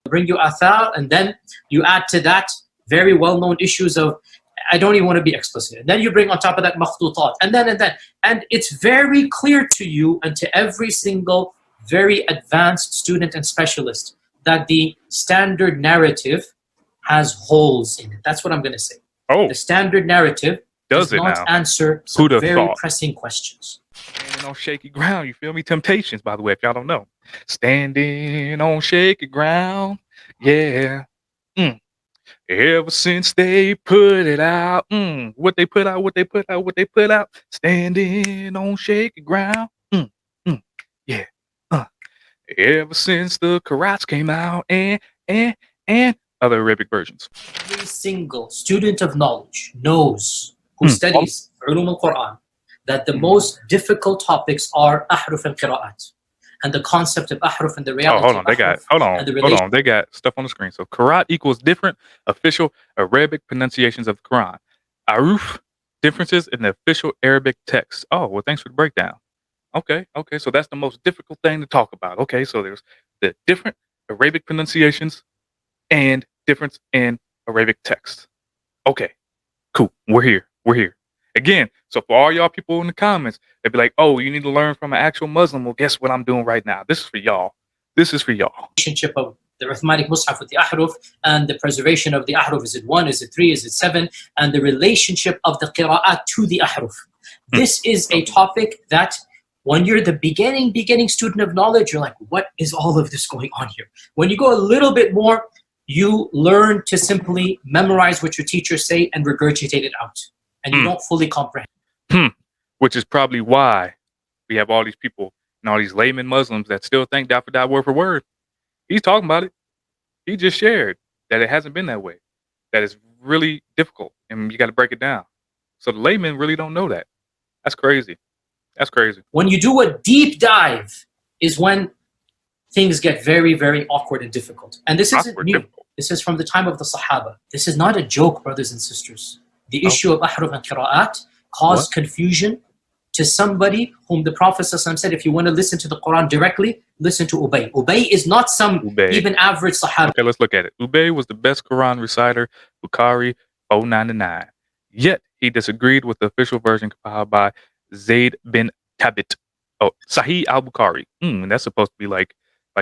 bring you athar, and then you add to that very well-known issues of, I don't even want to be explicit. And then you bring on top of that makhtutat, and then. And it's very clear to you and to every single very advanced student and specialist that the standard narrative has holes in it. That's what I'm going to say. Oh. The standard narrative does not answer some very pressing questions. Standing on shaky ground, you feel me? Temptations, by the way, if y'all don't know. Standing on shaky ground, yeah. Ever since they put it out, what they put out, standing on shaky ground, yeah. Ever since the Qurats came out, and other Arabic versions. Every single student of knowledge knows, who studies Ulum al-Quran, that the most difficult topics are Ahruf and Qira'at. And the concept of Ahruf and the reality hold on. They got stuff on the screen. So Qurat equals different official Arabic pronunciations of the Quran. Ahruf, differences in the official Arabic text. Oh, well, thanks for the breakdown. Okay. So that's the most difficult thing to talk about. Okay, so there's the different Arabic pronunciations and difference in Arabic text. Okay, cool. We're here. Again, so for all y'all people in the comments, they'd be like, oh, you need to learn from an actual Muslim. Well, guess what I'm doing right now? This is for y'all. Relationship of the Uthmanic Mus'haf with the Ahruf and the preservation of the Ahruf. Is it 1? Is it 3? Is it 7? And the relationship of the Qira'at to the Ahruf. This is a topic that when you're the beginning student of knowledge, you're like, what is all of this going on here? When you go a little bit more, you learn to simply memorize what your teachers say and regurgitate it out. And you don't fully comprehend. Which is probably why we have all these people and all these layman Muslims that still think dot for dot, word for word. He's talking about it. He just shared that it hasn't been that way. That it's really difficult and you got to break it down. So the laymen really don't know that. That's crazy. When you do a deep dive is when things get very, very awkward and difficult. And this isn't new. This is from the time of the Sahaba. This is not a joke, brothers and sisters. The issue of Ahruf and Qira'at caused confusion to somebody whom the Prophet ﷺ said, if you want to listen to the Quran directly, listen to Ubay. Ubay is not some even average Sahaba. Okay, let's look at it. Ubay was the best Quran reciter, Bukhari 099. Yet, he disagreed with the official version compiled by Zayd bin Thabit. Oh, Sahih al-Bukhari. And that's supposed to be like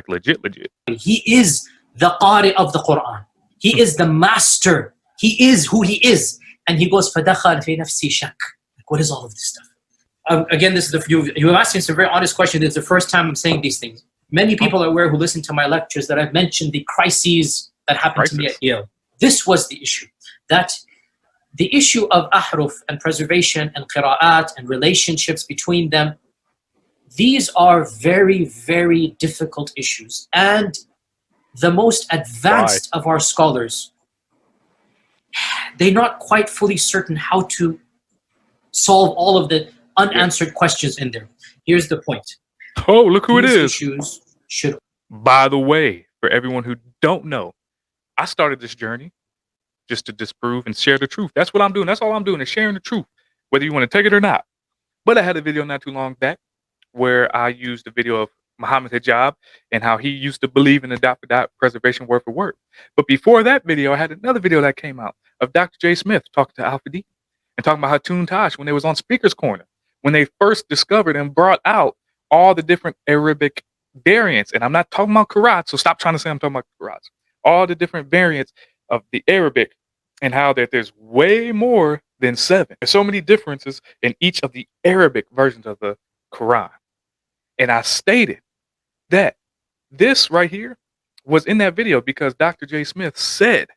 legit. He is the Qari of the Quran. He is the master. He is who he is. And he goes, فَدَخَلْ فِي نَفْسِي شَكْ. Like, what is all of this stuff? Again, this is you have asked me some very honest questions. It's the first time I'm saying these things. Many people are aware who listen to my lectures that I've mentioned the crises that happened to me at Yale. This was the issue. That the issue of Ahruf and preservation and Qira'at and relationships between them, these are very, very difficult issues. And the most advanced of our scholars, they're not quite fully certain how to solve all of the unanswered questions in there. Here's the point. Oh, look who it is. Issues should. By the way, for everyone who don't know, I started this journey just to disprove and share the truth. That's what I'm doing. That's all I'm doing is sharing the truth, whether you want to take it or not. But I had a video not too long back where I used a video of Muhammad Hijab and how he used to believe in the dot for dot preservation word for word. But before that video, I had another video that came out of Dr. J. Smith talking to Al-Fadi and talking about Hatun Tash when they was on Speaker's Corner, when they first discovered and brought out all the different Arabic variants. And I'm not talking about Qurats, so stop trying to say I'm talking about Qurats. All the different variants of the Arabic and how that there's way more than 7. There's so many differences in each of the Arabic versions of the Quran. And I stated that this right here was in that video because Dr. J. Smith said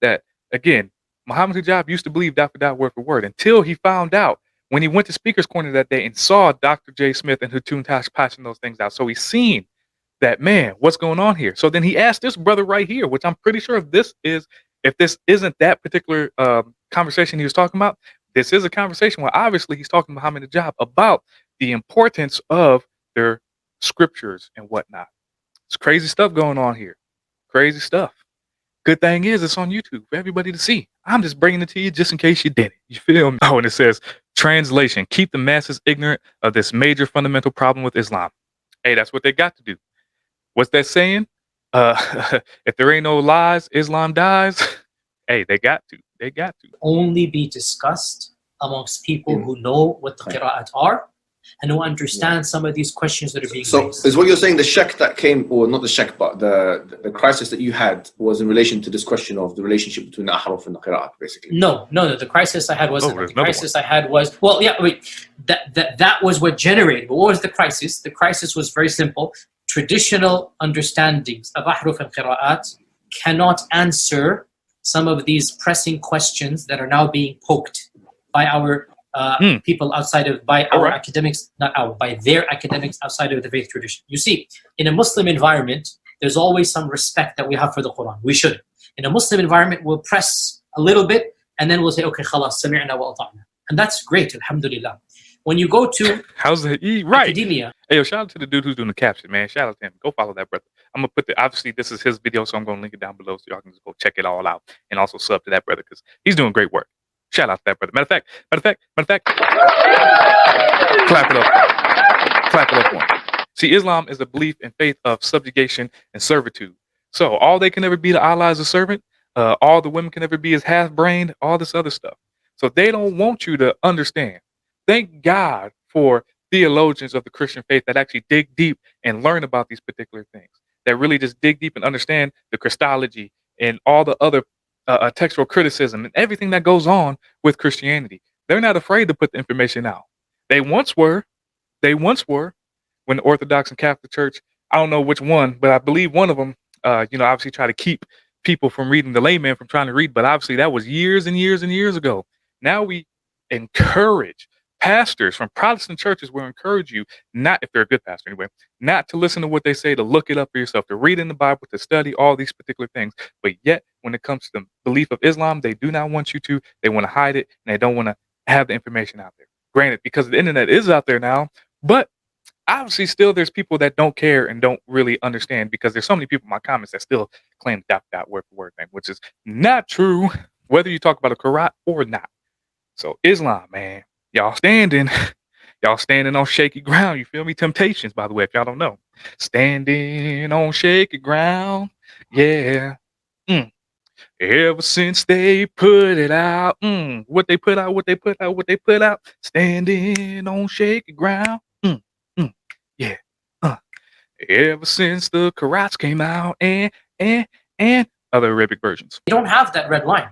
that, again, Muhammad Hijab used to believe dot for dot, word for word, until he found out when he went to Speaker's Corner that day and saw Dr. J. Smith and Hatun Tash passing those things out. So he's seen that, man, what's going on here? So then he asked this brother right here, which I'm pretty sure if this isn't that particular conversation he was talking about, this is a conversation where obviously he's talking to Muhammad Hijab about the importance of their scriptures and whatnot. It's crazy stuff going on here. Crazy stuff. Good thing is it's on YouTube for everybody to see. I'm just bringing it to you just in case you didn't. You feel me? Oh, and it says, translation, keep the masses ignorant of this major fundamental problem with Islam. Hey, that's what they got to do. What's that saying? If there ain't no lies, Islam dies. Hey, they got to. They got to. Only be discussed amongst people who know what the qira'at are and who understand some of these questions that are being raised. So is what you're saying the shak that came, or not the shak, but the crisis that you had was in relation to this question of the relationship between the ahruf and the qira'at, basically? No. The crisis I had wasn't. there's The another crisis I had was, well, yeah, wait. That was what generated. But what was the crisis? The crisis was very simple. Traditional understandings of ahruf and qira'at cannot answer some of these pressing questions that are now being poked by our people outside of, by our academics, by their academics outside of the faith tradition. You see, in a Muslim environment, there's always some respect that we have for the Quran. We should. In a Muslim environment, we'll press a little bit and then we'll say, okay, khalas, sami'na wa ata'na. And that's great, alhamdulillah. When you go to academia. Hey, yo, shout out to the dude who's doing the caption, man. Shout out to him. Go follow that brother. I'm gonna put obviously this is his video, so I'm gonna link it down below so y'all can just go check it all out and also sub to that brother because he's doing great work. Shout out to that brother. Matter of fact, clap it up. Clap it up for him. See, Islam is a belief and faith of subjugation and servitude. So all they can ever be to Allah is a servant. All the women can ever be is half-brained. All this other stuff. So they don't want you to understand. Thank God for theologians of the Christian faith that actually dig deep and learn about these particular things. That really just dig deep and understand the Christology and all the other textual criticism and everything that goes on with Christianity. They're not afraid to put the information out. They once were when the Orthodox and Catholic Church, I don't know which one, but I believe one of them, obviously try to keep people from reading, the layman from trying to read, but obviously that was years and years and years ago. Now we encourage pastors from Protestant churches will encourage you, not if they're a good pastor anyway, not to listen to what they say, to look it up for yourself, to read in the Bible, to study all these particular things. But yet, when it comes to the belief of Islam, they do not want you to. They want to hide it, and they don't want to have the information out there. Granted, because the internet is out there now, but obviously still there's people that don't care and don't really understand because there's so many people in my comments that still claim that word for word thing, which is not true, whether you talk about a Quran or not. So Islam, man. Y'all standing on shaky ground. You feel me? Temptations, by the way, if y'all don't know. Standing on shaky ground. Yeah. Ever since they put it out. What they put out. Standing on shaky ground. Yeah. Ever since the Qurats came out and other Arabic versions. They don't have that red line.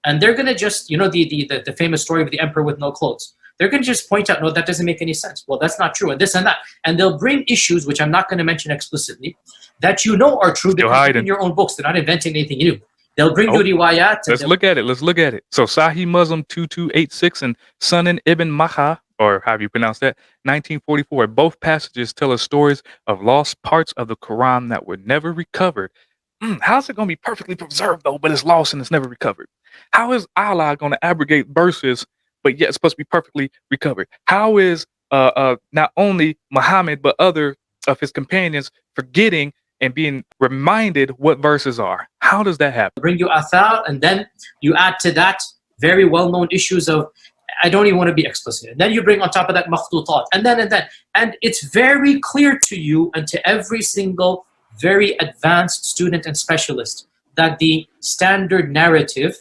And they're going to just, the famous story of the emperor with no clothes. They're going to just point out, no, that doesn't make any sense. Well, that's not true, and this and that. And they'll bring issues, which I'm not going to mention explicitly, that are true because they're in your own books. They're not inventing anything new. They'll bring you riwayat. Let's look at it. So Sahih Muslim 2286 and Sunan Ibn Majah, or however you pronounce that, 1944. Both passages tell us stories of lost parts of the Quran that were never recovered. How's it going to be perfectly preserved, though, but it's lost and it's never recovered? How is Allah going to abrogate verses, but yet it's supposed to be perfectly recovered? How is not only Muhammad, but other of his companions forgetting and being reminded what verses are? How does that happen? Bring you athar, and then you add to that very well-known issues of, I don't even want to be explicit. And then you bring on top of that makhtutat, and then. And it's very clear to you and to every single very advanced student and specialist that the standard narrative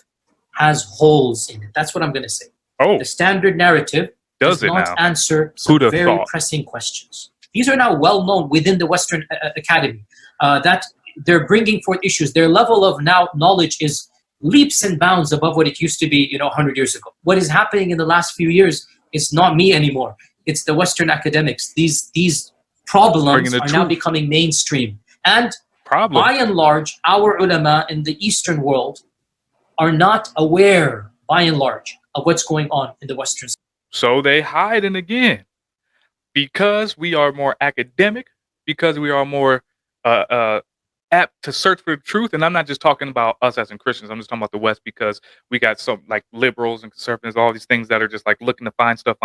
has holes in it. That's what I'm going to say. The standard narrative does not answer some very pressing questions. These are now well known within the Western Academy that they're bringing forth issues. Their level of now knowledge is leaps and bounds above what it used to be, 100 years ago. What is happening in the last few years is not me anymore. It's the Western academics. These problems are now becoming mainstream. And by and large, our ulama in the Eastern world are not aware, by and large, of what's going on in the Western. So they hiding again because we are more academic, because we are more apt to search for the truth. And I'm not just talking about us as in Christians. I'm just talking about the West because we got some like liberals and conservatives, all these things that are just like looking to find stuff,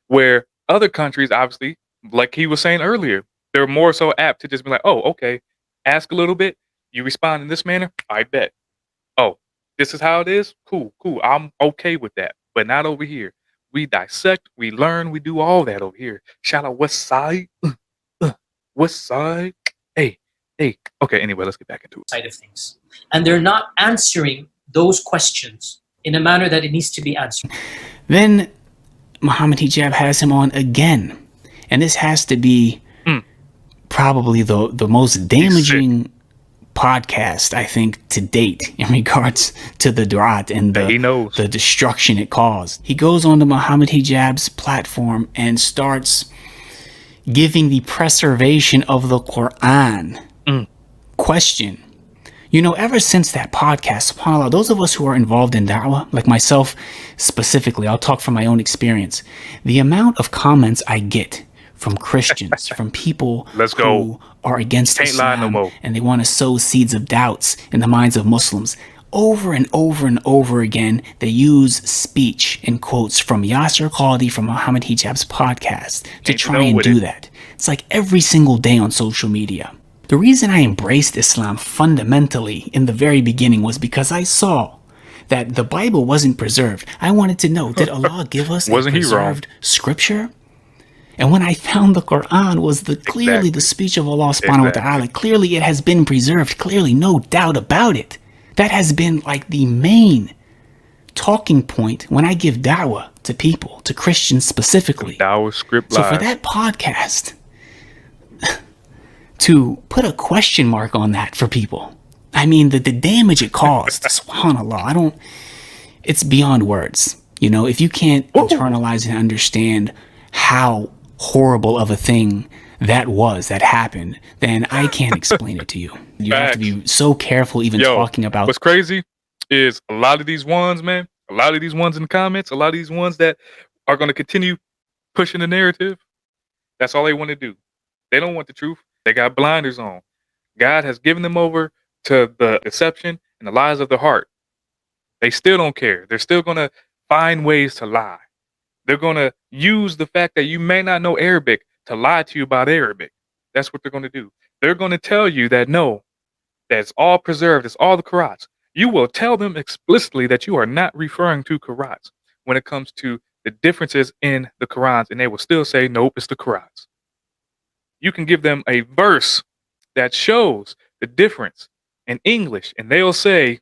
where other countries, obviously, like he was saying earlier, they're more so apt to just be like, oh, okay, ask a little bit. You respond in this manner. I bet. Oh, this is how it is. Cool. I'm okay with that, but not over here. We dissect, we learn, we do all that over here. Shout out West Side. West Side. Hey, Okay, anyway, let's get back into it. Side of things. And they're not answering those questions in a manner that it needs to be answered. Then Muhammad Hijab has him on again. And this has to be probably the most damaging podcast, I think, to date in regards to the Durat and the destruction it caused. He goes on to Muhammad Hijab's platform and starts giving the preservation of the Quran question. You know, ever since that podcast, subhanAllah, those of us who are involved in da'wah, like myself specifically, I'll talk from my own experience, the amount of comments I get from Christians, from people who are against Islam and they want to sow seeds of doubts in the minds of Muslims. Over and over and over again, they use speech and quotes from Yasir Qadhi from Muhammad Hijab's podcast to try and do that. It's like every single day on social media. The reason I embraced Islam fundamentally in the very beginning was because I saw that the Bible wasn't preserved. I wanted to know, did Allah give us a preserved scripture? And when I found the Quran was clearly the speech of Allah subhanahu wa ta'ala, clearly it has been preserved, clearly no doubt about it. That has been like the main talking point when I give da'wah to people, to Christians specifically. Da'wah script so for that podcast to put a question mark on that for people, I mean, the damage it caused, subhanAllah, it's beyond words. You know, if you can't internalize and understand how horrible of a thing that happened, then I can't explain it to you. You have to be so careful even talking about. What's crazy is a lot of these ones, man, a lot of these ones in the comments, a lot of these ones that are going to continue pushing the narrative, that's all they want to do. They don't want the truth. They got blinders on. God has given them over to the deception and the lies of the heart. They still don't care. They're still going to find ways to lie. They're going to use the fact that you may not know Arabic to lie to you about Arabic. That's what they're going to do. They're going to tell you that no, that's all preserved. It's all the Qurats. You will tell them explicitly that you are not referring to Qurats when it comes to the differences in the Qurans, and they will still say, nope, it's the Qurats. You can give them a verse that shows the difference in English, and they'll say,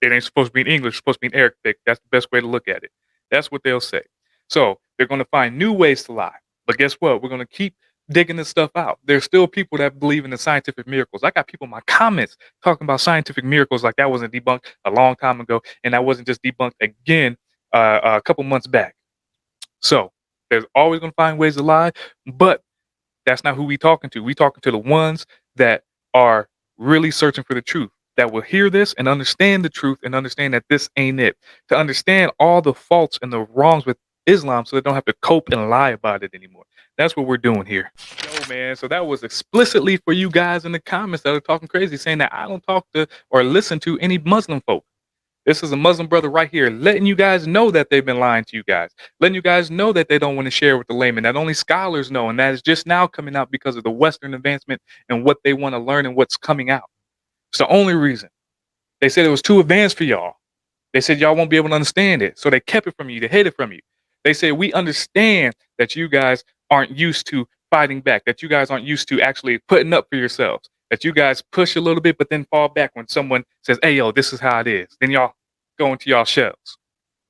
it ain't supposed to be in English, it's supposed to be in Arabic. That's the best way to look at it. That's what they'll say. So they're going to find new ways to lie. But guess what? We're going to keep digging this stuff out. There's still people that believe in the scientific miracles. I got people in my comments talking about scientific miracles like that wasn't debunked a long time ago, and that wasn't just debunked again a couple months back. So there's always going to find ways to lie, but that's not who we talking to. We talking to the ones that are really searching for the truth, that will hear this and understand the truth and understand that this ain't it. To understand all the faults and the wrongs with Islam so they don't have to cope and lie about it anymore. That's what we're doing here. Yo, man, so that was explicitly for you guys in the comments that are talking crazy, saying that I don't talk to or listen to any Muslim folk. This is a Muslim brother right here letting you guys know that they've been lying to you guys, letting you guys know that they don't want to share with the layman, that only scholars know, and that is just now coming out because of the Western advancement and what they want to learn and what's coming out. It's the only reason. They said it was too advanced for y'all. They said y'all won't be able to understand it, so they kept it from you. They hid it from you. They said, we understand that you guys aren't used to fighting back, that you guys aren't used to actually putting up for yourselves, that you guys push a little bit but then fall back when someone says, hey, yo, this is how it is. Then y'all go into y'all shells.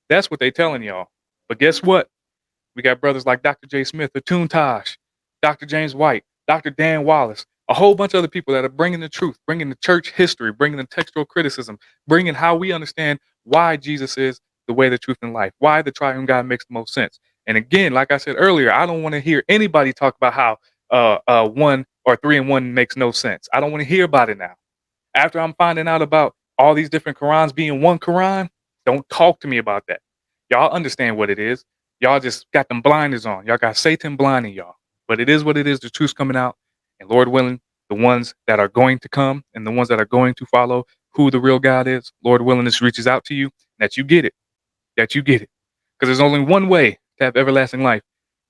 That's what they telling y'all. But guess what? We got brothers like Dr. J. Smith, Atun Taj, Dr. James White, Dr. Dan Wallace, a whole bunch of other people that are bringing the truth, bringing the church history, bringing the textual criticism, bringing how we understand why Jesus is the way, the truth, and life, why the triune God makes the most sense. And again, like I said earlier, I don't want to hear anybody talk about how 1 or 3 and 1 makes no sense. I don't want to hear about it now. After I'm finding out about all these different Qurans being one Quran, don't talk to me about that. Y'all understand what it is. Y'all just got them blinders on. Y'all got Satan blinding y'all. But it is what it is. The truth's coming out. And Lord willing, the ones that are going to come and the ones that are going to follow who the real God is, Lord willing, this reaches out to you, that you get it. That you get it. Because there's only one way to have everlasting life,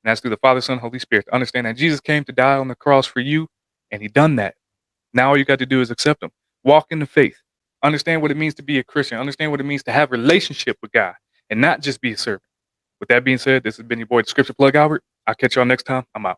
and that's through the Father, Son, Holy Spirit. To understand that Jesus came to die on the cross for you, and he done that. Now all you got to do is accept him. Walk in the faith. Understand what it means to be a Christian. Understand what it means to have a relationship with God and not just be a servant. With that being said, this has been your boy, the Scripture Plug Albert. I'll catch y'all next time. I'm out.